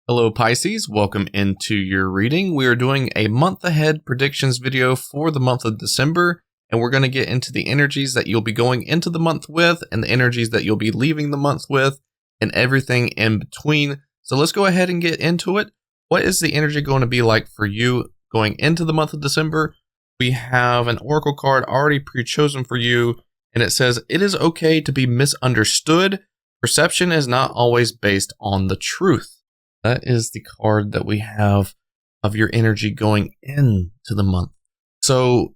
Hello Pisces, welcome into your reading. We are doing a month ahead predictions video for the month of December, and we're going to get into the energies that you'll be going into the month with and the energies that you'll be leaving the month with and everything in between. So let's go ahead and get into it. What is the energy going to be like for you going into the month of December? We have an oracle card already pre-chosen for you, and it says, "It is okay to be misunderstood. Perception is not always based on the truth." That is the card that we have of your energy going into the month. So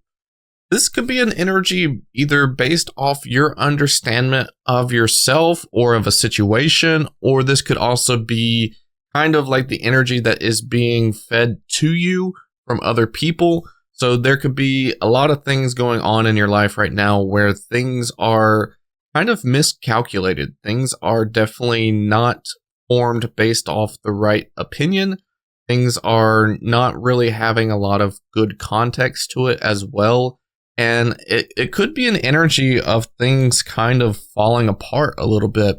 this could be an energy either based off your understanding of yourself or of a situation, or this could also be kind of like the energy that is being fed to you from other people. So there could be a lot of things going on in your life right now where things are kind of miscalculated. Things are definitely not formed based off the right opinion. Things are not really having a lot of good context to it as well. And it could be an energy of things kind of falling apart a little bit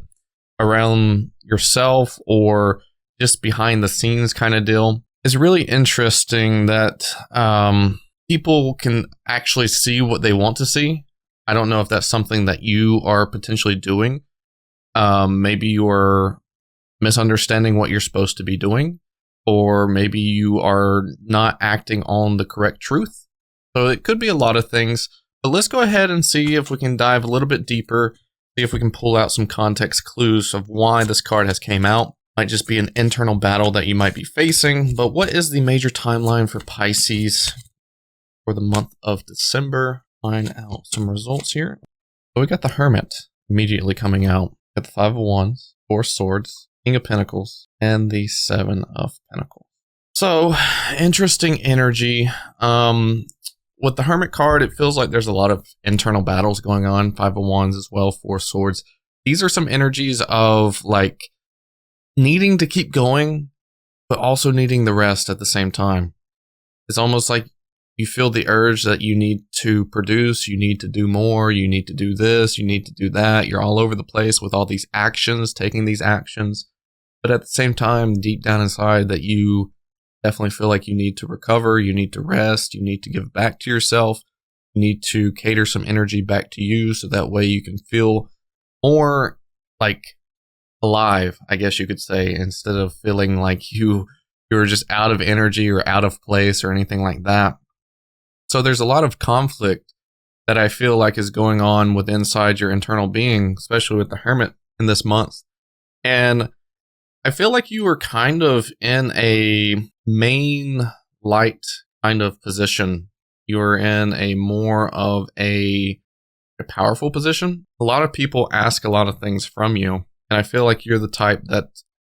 around yourself or just behind the scenes kind of deal. It's really interesting that people can actually see what they want to see. I don't know if that's something that you are potentially doing. Maybe you're misunderstanding what you're supposed to be doing, or maybe you are not acting on the correct truth. So it could be a lot of things, but let's go ahead and see if we can dive a little bit deeper, see if we can pull out some context clues of why this card has came out. Might just be an internal battle that you might be facing, but what is the major timeline for Pisces for the month of December? Find out some results here. So we got the Hermit immediately coming out. Got the Five of Wands, Four of Swords, King of Pentacles, and the Seven of Pentacles. So, interesting energy. With the Hermit card, it feels like there's a lot of internal battles going on. Five of Wands as well, Four of Swords. These are some energies of like needing to keep going, but also needing the rest at the same time. It's almost like you feel the urge that you need to produce, you need to do more, you need to do this, you need to do that. You're all over the place with all these actions, taking these actions. But at the same time, deep down inside, that you definitely feel like you need to recover, you need to rest, you need to give back to yourself, you need to cater some energy back to you so that way you can feel more like alive, I guess you could say, instead of feeling like you're just out of energy or out of place or anything like that. So there's a lot of conflict that I feel like is going on with inside your internal being, especially with the Hermit in this month. And I feel like you are kind of in a main light kind of position. You're in a more of a powerful position. A lot of people ask a lot of things from you. And I feel like you're the type that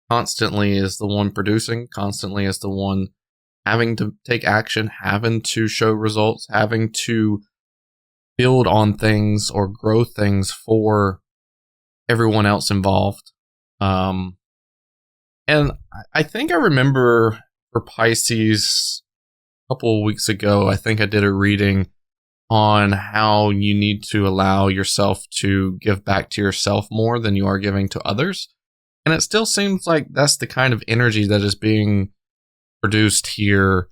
constantly is the one producing, constantly is the one having to take action, having to show results, having to build on things or grow things for everyone else involved. And I think I remember for Pisces a couple of weeks ago, I think I did a reading on how you need to allow yourself to give back to yourself more than you are giving to others. And it still seems like that's the kind of energy that is being produced here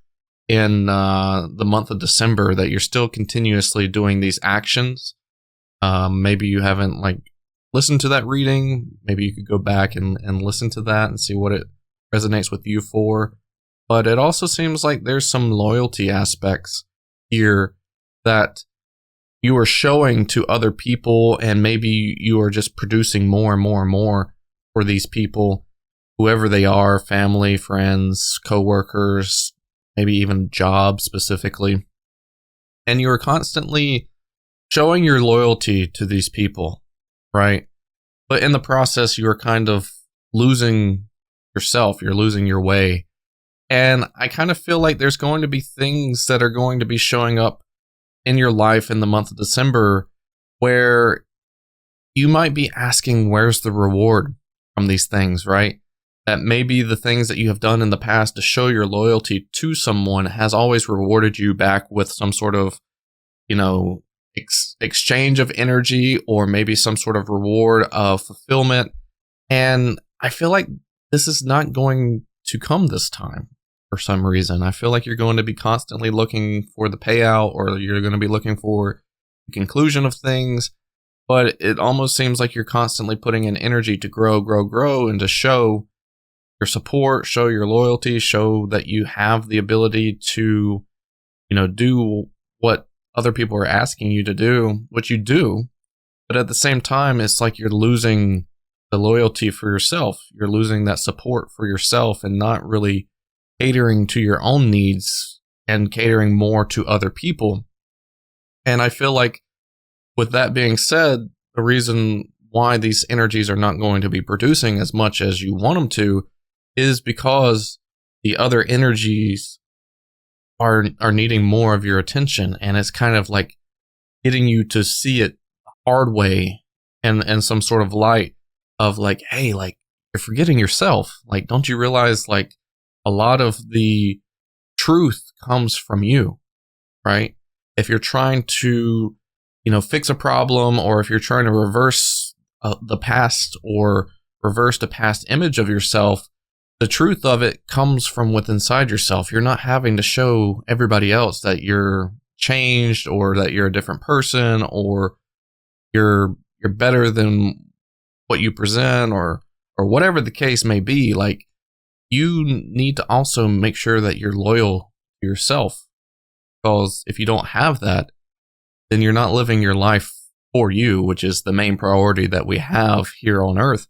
in the month of December, that you're still continuously doing these actions. Maybe you haven't listened to that reading. Maybe you could go back and listen to that and see what it resonates with you for. But it also seems like there's some loyalty aspects here that you are showing to other people, and maybe you are just producing more and more and more for these people, whoever they are, family, friends, coworkers, maybe even job specifically. And you are constantly showing your loyalty to these people, right? But in the process, you are kind of losing yourself. You're losing your way. And I kind of feel like there's going to be things that are going to be showing up in your life in the month of December where you might be asking, where's the reward from these things, right? That maybe the things that you have done in the past to show your loyalty to someone has always rewarded you back with some sort of, exchange of energy, or maybe some sort of reward of fulfillment. And I feel like this is not going to come this time for some reason. I feel like you're going to be constantly looking for the payout, or you're going to be looking for the conclusion of things. But it almost seems like you're constantly putting in energy to grow, and to show your support, show your loyalty, show that you have the ability to, do what other people are asking you to do, which you do. But at the same time, it's like you're losing the loyalty for yourself. You're losing that support for yourself and not really catering to your own needs and catering more to other people. And I feel like, with that being said, the reason why these energies are not going to be producing as much as you want them to is because the other energies are needing more of your attention, and it's kind of like getting you to see it the hard way and some sort of light of like, hey, like, you're forgetting yourself. Like, don't you realize, like, a lot of the truth comes from you, right? If you're trying to fix a problem, or if you're trying to reverse the past or reverse the past image of yourself, the truth of it comes from within inside yourself. You're not having to show everybody else that you're changed, or that you're a different person, or you're better than what you present, or whatever the case may be. Like, you need to also make sure that you're loyal to yourself, because if you don't have that, then you're not living your life for you, which is the main priority that we have here on Earth,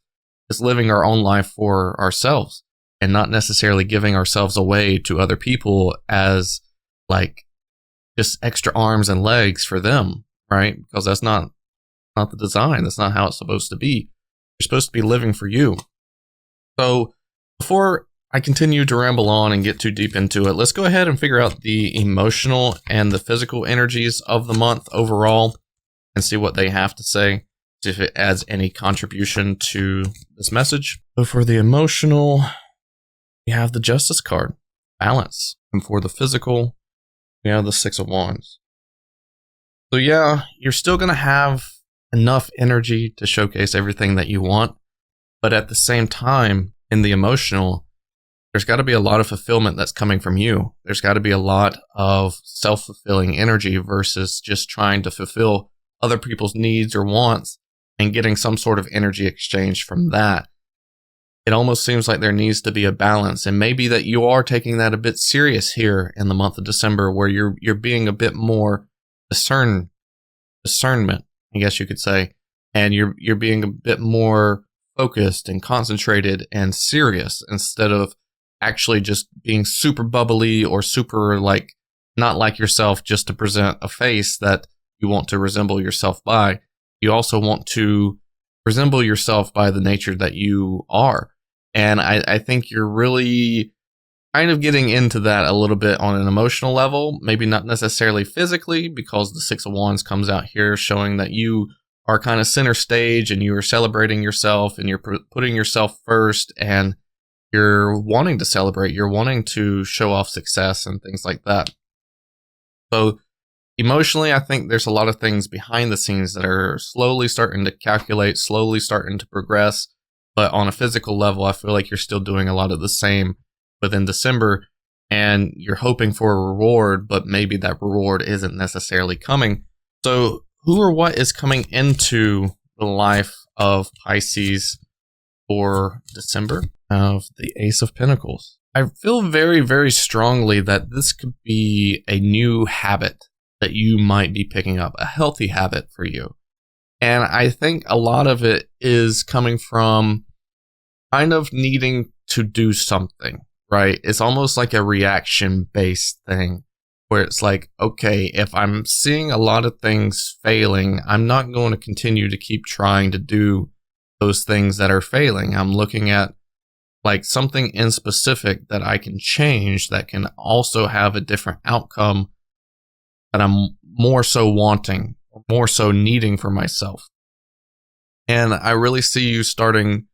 is living our own life for ourselves, and not necessarily giving ourselves away to other people as like just extra arms and legs for them, right? Because that's not the design. That's not how it's supposed to be. You're supposed to be living for you. So before I continue to ramble on and get too deep into it, let's go ahead and figure out the emotional and the physical energies of the month overall and see what they have to say, see if it adds any contribution to this message. So for the emotional, we have the Justice card, balance. And for the physical, we have the Six of Wands. So yeah, you're still going to have enough energy to showcase everything that you want, but at the same time, in the emotional, there's got to be a lot of fulfillment that's coming from you. There's got to be a lot of self-fulfilling energy versus just trying to fulfill other people's needs or wants and getting some sort of energy exchange from that. It almost seems like there needs to be a balance, and maybe that you are taking that a bit serious here in the month of December, where you're being a bit more discernment, I guess you could say, and you're being a bit more focused and concentrated and serious, instead of actually just being super bubbly or super like not like yourself just to present a face that you want to resemble yourself by. You also want to resemble yourself by the nature that you are. And I think you're really kind of getting into that a little bit on an emotional level, maybe not necessarily physically, because the Six of Wands comes out here showing that you are kind of center stage and you are celebrating yourself and you're putting yourself first, and you're wanting to celebrate, you're wanting to show off success and things like that. So emotionally, I think there's a lot of things behind the scenes that are slowly starting to calculate, slowly starting to progress. But on a physical level, I feel like you're still doing a lot of the same within December, and you're hoping for a reward, but maybe that reward isn't necessarily coming. So who or what is coming into the life of Pisces for December? Of the Ace of Pentacles. I feel very, very strongly that this could be a new habit that you might be picking up, a healthy habit for you. And I think a lot of it is coming from kind of needing to do something, right? It's almost like a reaction-based thing, where it's like, okay, if I'm seeing a lot of things failing, I'm not going to continue to keep trying to do those things that are failing. I'm looking at like something in specific that I can change that can also have a different outcome that I'm more so wanting, or more so needing for myself. And I really see you starting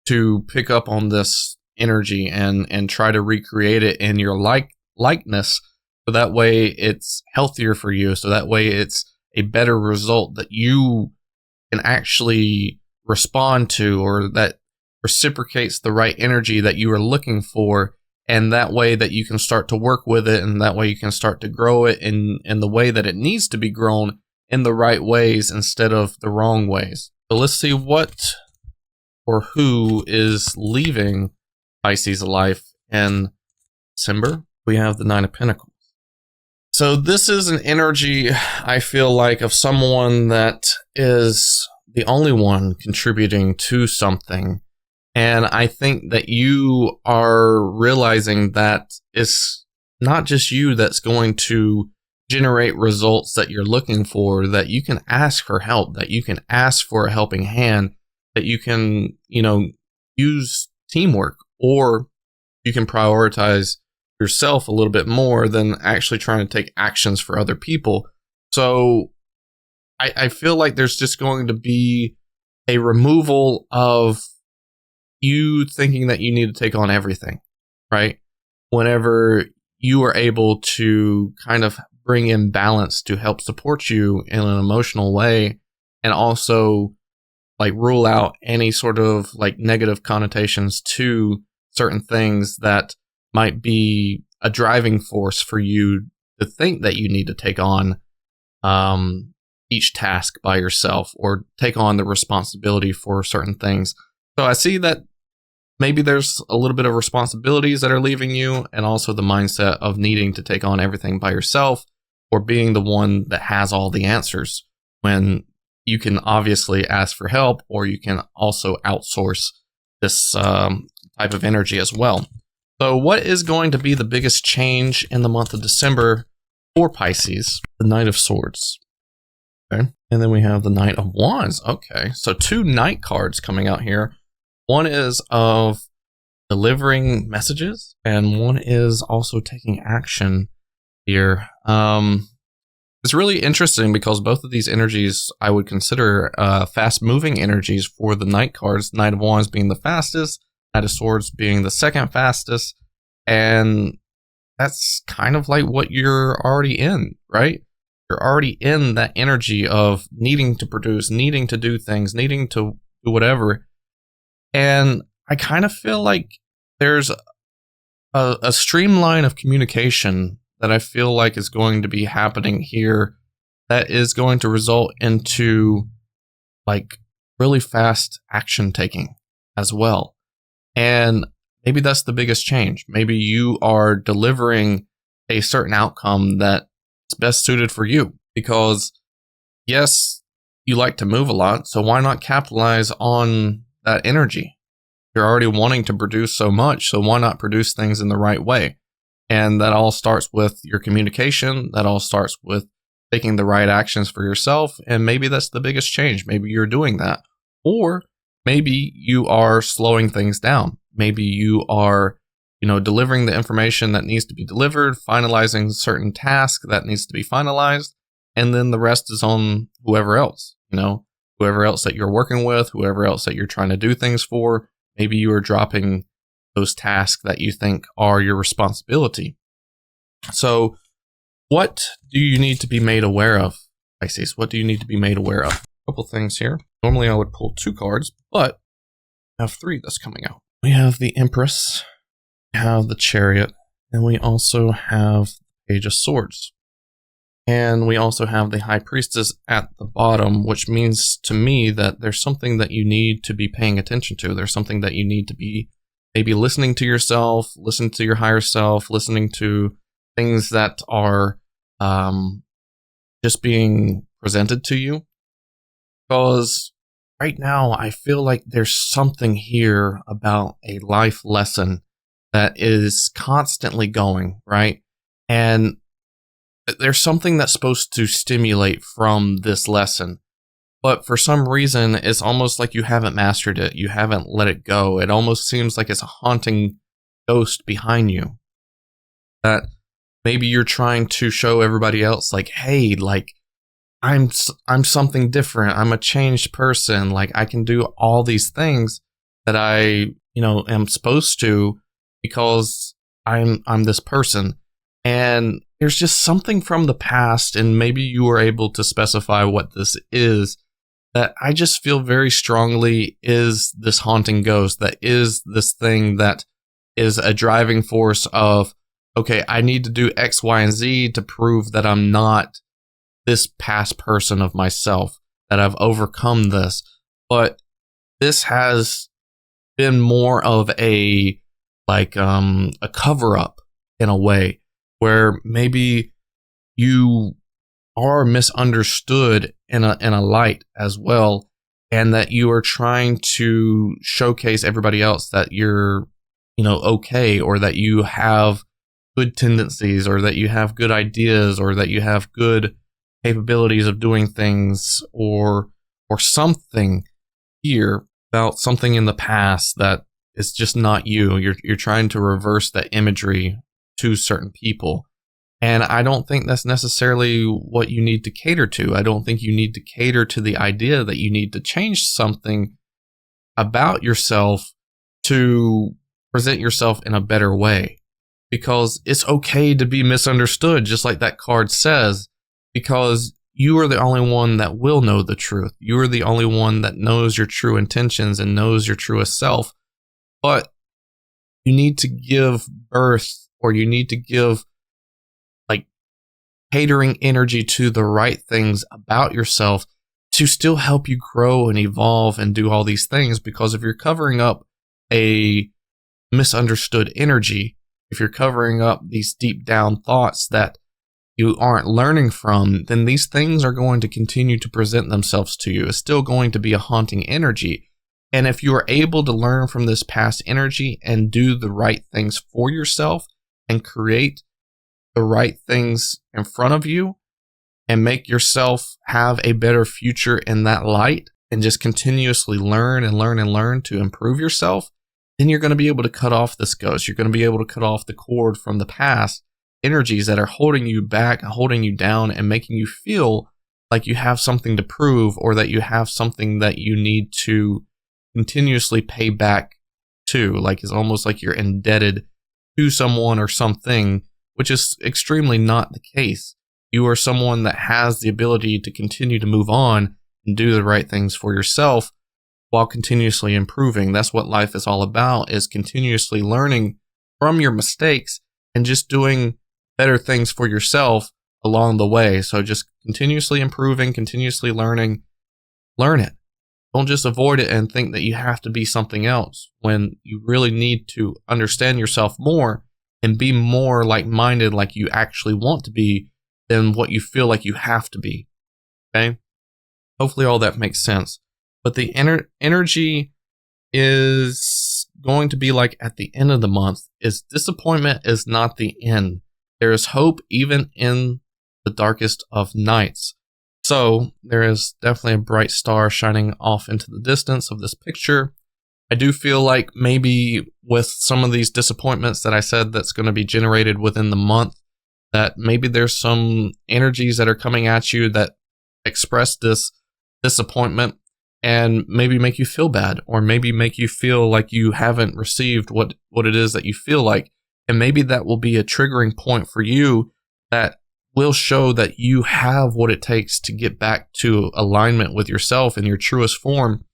to pick up on this energy and try to recreate it in your likeness, so that way it's healthier for you, so that way it's a better result that you can actually respond to, or that reciprocates the right energy that you are looking for And that way that you can start to work with it, and that way you can start to grow it in the way that it needs to be grown, in the right ways instead of the wrong ways. So let's see what or who is leaving Pisces life in December. We have the Nine of Pentacles. So this is an energy, I feel like, of someone that is the only one contributing to something. And I think that you are realizing that it's not just you that's going to generate results that you're looking for, that you can ask for help, that you can ask for a helping hand, that you can, use teamwork, or you can prioritize yourself a little bit more than actually trying to take actions for other people. So I feel like there's just going to be a removal of you thinking that you need to take on everything, right? Whenever you are able to kind of bring in balance to help support you in an emotional way, and also like rule out any sort of like negative connotations to certain things that might be a driving force for you to think that you need to take on each task by yourself, or take on the responsibility for certain things. So I see that maybe there's a little bit of responsibilities that are leaving you, and also the mindset of needing to take on everything by yourself, or being the one that has all the answers, when you can obviously ask for help, or you can also outsource this type of energy as well. So what is going to be the biggest change in the month of December for Pisces? The Knight of Swords. Okay. And then we have the Knight of Wands. Okay. So 2 Knight cards coming out here. One is of delivering messages, and one is also taking action here. It's really interesting because both of these energies I would consider fast-moving energies for the Knight cards. Knight of Wands being the fastest, Knight of Swords being the second fastest, and that's kind of like what you're already in, right? You're already in that energy of needing to produce, needing to do things, needing to do whatever. And I kind of feel like there's a streamline of communication that I feel like is going to be happening here, that is going to result into like really fast action taking as well. And maybe that's the biggest change. Maybe you are delivering a certain outcome that's best suited for you, because yes, you like to move a lot, so why not capitalize on that energy? You're already wanting to produce so much, so why not produce things in the right way? And that all starts with your communication. That all starts with taking the right actions for yourself. And maybe that's the biggest change. Maybe you're doing that. Or maybe you are slowing things down. Maybe you are, delivering the information that needs to be delivered, finalizing certain tasks that needs to be finalized. And then the rest is on whoever else, whoever else that you're working with, whoever else that you're trying to do things for. Maybe you are dropping those tasks that you think are your responsibility. So what do you need to be made aware of, Pisces? What do you need to be made aware of? A couple things here. Normally I would pull 2 cards, but I have 3 that's coming out. We have the Empress, we have the Chariot, and we also have Page of Swords. And we also have the High Priestess at the bottom, which means to me that there's something that you need to be paying attention to. There's something that you need to be maybe listening to yourself, listening to your higher self, listening to things that are just being presented to you. Because right now, I feel like there's something here about a life lesson that is constantly going, right? And there's something that's supposed to stimulate from this lesson. But for some reason, it's almost like you haven't mastered it. You haven't let it go. It almost seems like it's a haunting ghost behind you. That maybe you're trying to show everybody else, like, hey, like, I'm something different. I'm a changed person. Like, I can do all these things that I, am supposed to because I'm this person. And there's just something from the past, and maybe you were able to specify what this is, that I just feel very strongly is this haunting ghost, that is this thing that is a driving force of, okay, I need to do X, Y, and Z to prove that I'm not this past person of myself, that I've overcome this. But this has been more of a cover up in a way, where maybe you are misunderstood in a light as well, and that you are trying to showcase everybody else that you're, okay, or that you have good tendencies, or that you have good ideas, or that you have good capabilities of doing things, or something here about something in the past that is just not you. You're trying to reverse that imagery to certain people. And I don't think that's necessarily what you need to cater to. I don't think you need to cater to the idea that you need to change something about yourself to present yourself in a better way. Because it's okay to be misunderstood, just like that card says, because you are the only one that will know the truth. You are the only one that knows your true intentions and knows your truest self. But you need to give birth, or you need to give catering energy to the right things about yourself to still help you grow and evolve and do all these things. Because if you're covering up a misunderstood energy, if you're covering up these deep down thoughts that you aren't learning from, then these things are going to continue to present themselves to you. It's still going to be a haunting energy. And if you are able to learn from this past energy and do the right things for yourself and create the right things in front of you and make yourself have a better future in that light, and just continuously learn and learn and learn to improve yourself, then you're going to be able to cut off this ghost. You're going to be able to cut off the cord from the past energies that are holding you back, holding you down, and making you feel like you have something to prove, or that you have something that you need to continuously pay back to. Like, it's almost like you're indebted to someone or something, which is extremely not the case. You are someone that has the ability to continue to move on and do the right things for yourself while continuously improving. That's what life is all about, is continuously learning from your mistakes and just doing better things for yourself along the way. So just continuously improving, continuously learning. Learn it. Don't just avoid it and think that you have to be something else, when you really need to understand yourself more and be more like-minded, like you actually want to be, than what you feel like you have to be. Okay? Hopefully all that makes sense. But the energy is going to be like at the end of the month is disappointment is not the end. There is hope even in the darkest of nights. So there is definitely a bright star shining off into the distance of this picture. I do feel like maybe with some of these disappointments that I said that's going to be generated within the month, that maybe there's some energies that are coming at you that express this disappointment and maybe make you feel bad, or maybe make you feel like you haven't received what it is that you feel like. And maybe that will be a triggering point for you that will show that you have what it takes to get back to alignment with yourself in your truest form,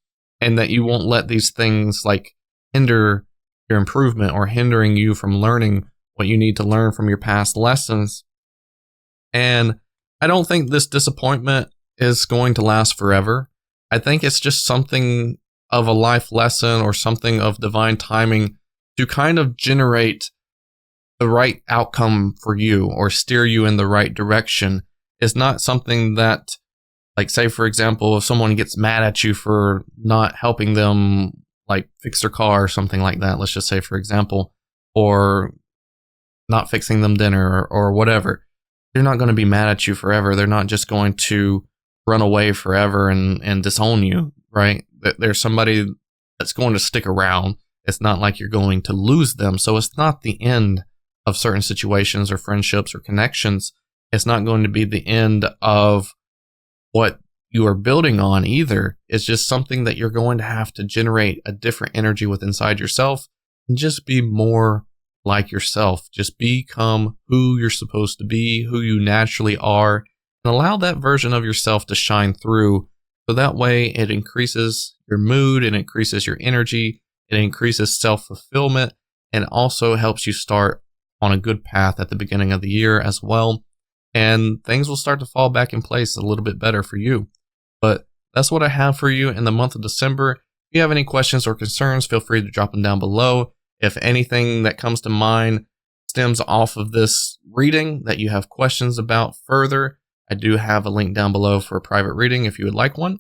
and that you won't let these things like hinder your improvement or hindering you from learning what you need to learn from your past lessons. And I don't think this disappointment is going to last forever. I think it's just something of a life lesson or something of divine timing to kind of generate the right outcome for you or steer you in the right direction. It's not something that, like, say, for example, if someone gets mad at you for not helping them, like, fix their car or something like that, let's just say, for example, or not fixing them dinner or whatever, they're not going to be mad at you forever. They're not just going to run away forever and disown you, right? There's somebody that's going to stick around. It's not like you're going to lose them. So it's not the end of certain situations or friendships or connections. It's not going to be the end of what you are building on either. It's just something that you're going to have to generate a different energy with inside yourself and just be more like yourself. Just become who you're supposed to be, who you naturally are, and allow that version of yourself to shine through. So that way it increases your mood, it increases your energy, it increases self-fulfillment, and also helps you start on a good path at the beginning of the year as well. And things will start to fall back in place a little bit better for you. But that's what I have for you in the month of December. If you have any questions or concerns, feel free to drop them down below. If anything that comes to mind stems off of this reading that you have questions about further, I do have a link down below for a private reading if you would like one.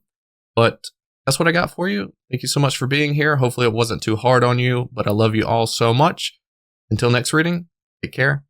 But that's what I got for you. Thank you so much for being here. Hopefully it wasn't too hard on you, but I love you all so much. Until next reading, take care.